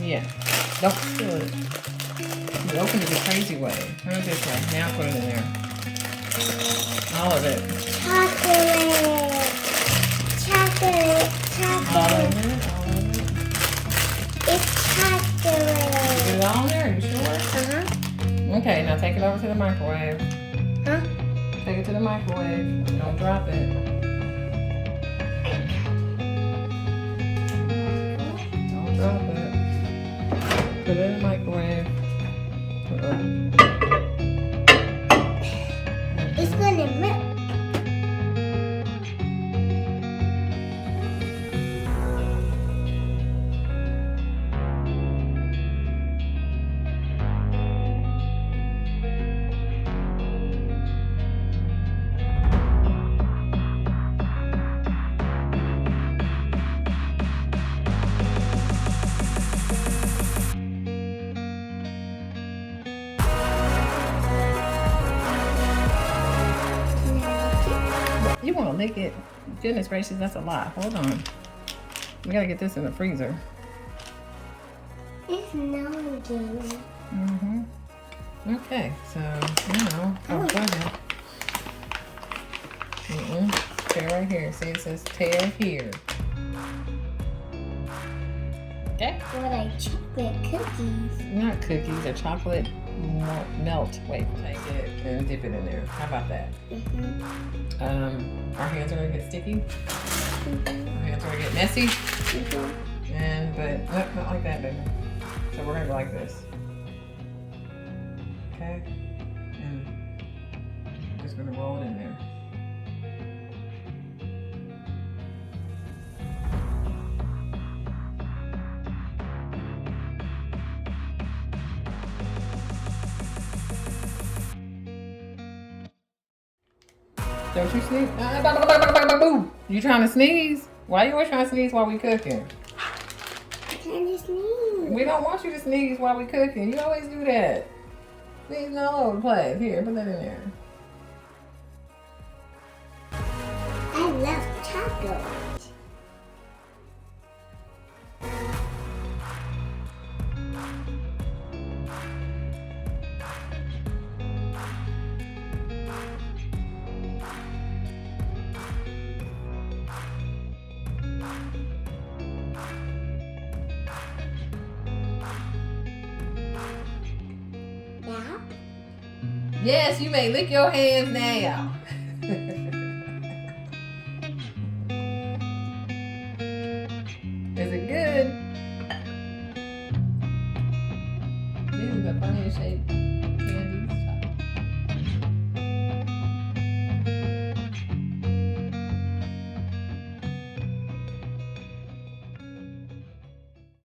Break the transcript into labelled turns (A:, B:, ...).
A: Yeah. Don't spill it. You open it the crazy way. Turn it this way. Now put it in there. All of it.
B: Chocolate.
A: All of it. All of it.
B: It's chocolate.
A: Put it all in there. Are you sure? Okay, now take it over to the microwave.
B: Huh?
A: Take it to the microwave. Don't drop it. Don't drop it. Put it in the microwave.
B: It's gonna melt.
A: You want to lick it? Goodness gracious, that's a lot. Hold on. We gotta get this in the freezer.
B: It's melting.
A: Okay, so, you know. Oh, go ahead. Tear right here. See, it says tear here. Okay?
B: What are chocolate cookies?
A: Not cookies, they're chocolate melt. Wait, take it and dip it in there. How about that? Our hands are gonna get sticky. Our hands are gonna get messy. But nope, not like that, baby. So we're gonna go like this. Okay? And just gonna roll it in there. Don't you sneeze? You trying to sneeze? Why you always trying to sneeze while we cooking?
B: I'm trying to sneeze.
A: We don't want you to sneeze while we cooking. You always do that. Sneezing all over the place. Here, put that in there.
B: I love chocolate. Now?
A: Yes, you may lick your hands now. Is it good? This is the funniest shape candy.